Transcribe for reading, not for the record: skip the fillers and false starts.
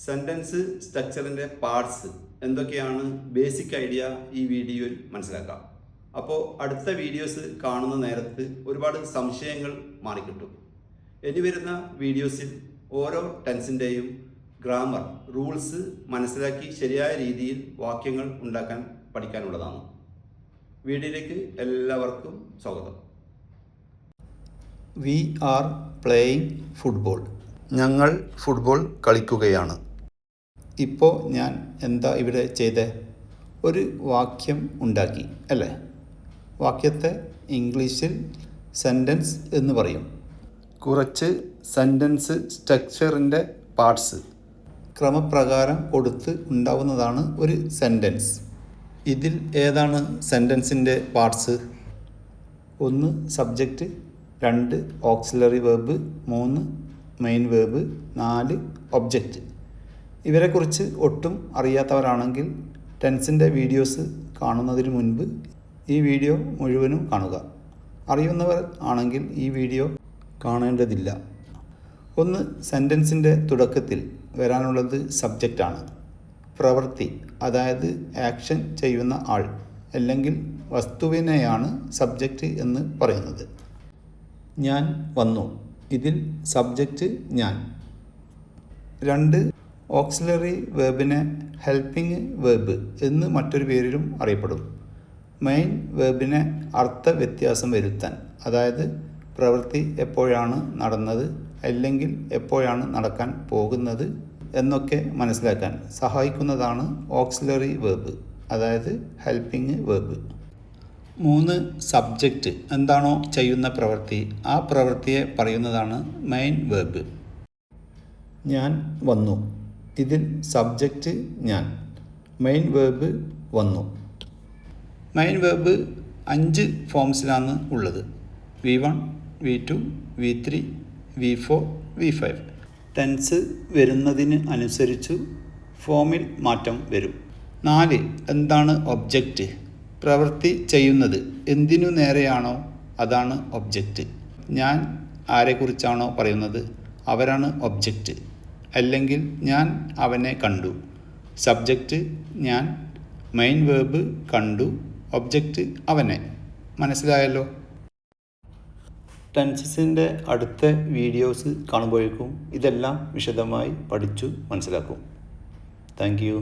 Sentence സ്ട്രക്ചറിൻ്റെ parts എന്തൊക്കെയാണ് basic idea ഈ വീഡിയോയിൽ മനസ്സിലാക്കാം. അപ്പോൾ അടുത്ത വീഡിയോസ് കാണുന്ന നേരത്ത് ഒരുപാട് സംശയങ്ങൾ മാറിക്കിട്ടും. ഇനി വരുന്ന വീഡിയോസിൽ ഓരോ ടെൻസിൻ്റെയും ഗ്രാമർ റൂൾസ് മനസ്സിലാക്കി ശരിയായ രീതിയിൽ വാക്യങ്ങൾ ഉണ്ടാക്കാൻ പഠിക്കാനുള്ളതാണ്. വീഡിയോയിലേക്ക് എല്ലാവർക്കും സ്വാഗതം. We are playing football. ഞങ്ങൾ ഫുട്ബോൾ കളിക്കുകയാണ്. ഇപ്പോൾ ഞാൻ എന്താ ഇവിടെ ചെയ്തേ? ഒരു വാക്യം ഉണ്ടാക്കി അല്ലേ? വാക്യത്തെ ഇംഗ്ലീഷിൽ സെൻറ്റൻസ് എന്ന് പറയും. കുറച്ച് സെൻറ്റൻസ് സ്ട്രക്ചറിൻ്റെ പാർട്സ് ക്രമപ്രകാരം കൊടുത്ത് ഉണ്ടാവുന്നതാണ് ഒരു സെൻറ്റൻസ്. ഇതിൽ ഏതാണ് സെൻറ്റൻസിൻ്റെ parts? 1 subject, 2 auxiliary verb, 3 main verb, 4 object. ഇവരെക്കുറിച്ച് ഒട്ടും അറിയാത്തവരാണെങ്കിൽ ടെൻസിൻ്റെ വീഡിയോസ് കാണുന്നതിന് മുൻപ് ഈ വീഡിയോ മുഴുവനും കാണുക. അറിയുന്നവർ ആണെങ്കിൽ ഈ വീഡിയോ കാണേണ്ടതില്ല. 1 സെൻറ്റൻസിൻ്റെ തുടക്കത്തിൽ വരാനുള്ളത് സബ്ജക്റ്റാണ്. പ്രവൃത്തി, അതായത് ആക്ഷൻ ചെയ്യുന്ന ആൾ അല്ലെങ്കിൽ വസ്തുവിനെയാണ് സബ്ജക്റ്റ് എന്ന് പറയുന്നത്. ഞാൻ വന്നു. ഇതിൽ സബ്ജക്റ്റ് ഞാൻ. 2 ഓക്സിലറി വെർബിനെ ഹെൽപ്പിംഗ് വെർബ് എന്ന് മറ്റൊരു പേരിലും അറിയപ്പെടും. മെയിൻ വെർബിനെ അർത്ഥ വ്യത്യാസം വരുത്താൻ, അതായത് പ്രവൃത്തി എപ്പോഴാണ് നടന്നത് അല്ലെങ്കിൽ എപ്പോഴാണ് നടക്കാൻ പോകുന്നത് എന്നൊക്കെ മനസ്സിലാക്കാൻ സഹായിക്കുന്നതാണ് ഓക്സിലറി വെർബ്, അതായത് ഹെൽപ്പിംഗ് വെർബ്. 3 സബ്ജക്റ്റ് എന്താണോ ചെയ്യുന്ന പ്രവൃത്തി, ആ പ്രവൃത്തിയെ പറയുന്നതാണ് മെയിൻ വെർബ്. ഞാൻ വന്നു. ഇതിൽ സബ്ജക്റ്റ് ഞാൻ, മെയിൻ വെർബ് വന്നു. മെയിൻ വെർബ് 5 ഫോംസിലാണ് ഉള്ളത്: V1, V2, V3, V4, V5. Tense വരുന്നതിന് അനുസരിച്ച് ഫോമിൽ മാറ്റം വരും. 4 എന്താണ് ഒബ്ജക്റ്റ്? പ്രവൃത്തി ചെയ്യുന്നത് എന്തിനു നേരെയാണോ അതാണ് ഒബ്ജക്റ്റ്. ഞാൻ ആരെക്കുറിച്ചാണോ പറയുന്നത് അവരാണ് ഒബ്ജക്റ്റ്. അല്ലെങ്കിൽ ഞാൻ അവനെ കണ്ടു. സബ്ജക്റ്റ് ഞാൻ, മെയിൻ വെർബ് കണ്ടു, ഒബ്ജക്റ്റ് അവനെ. മനസ്സിലായല്ലോ? ടെൻസസിൻ്റെ അടുത്ത വീഡിയോസ് കാണുമ്പോഴേക്കും ഇതെല്ലാം വിശദമായി പഠിച്ചു മനസ്സിലാക്കും. Thank you.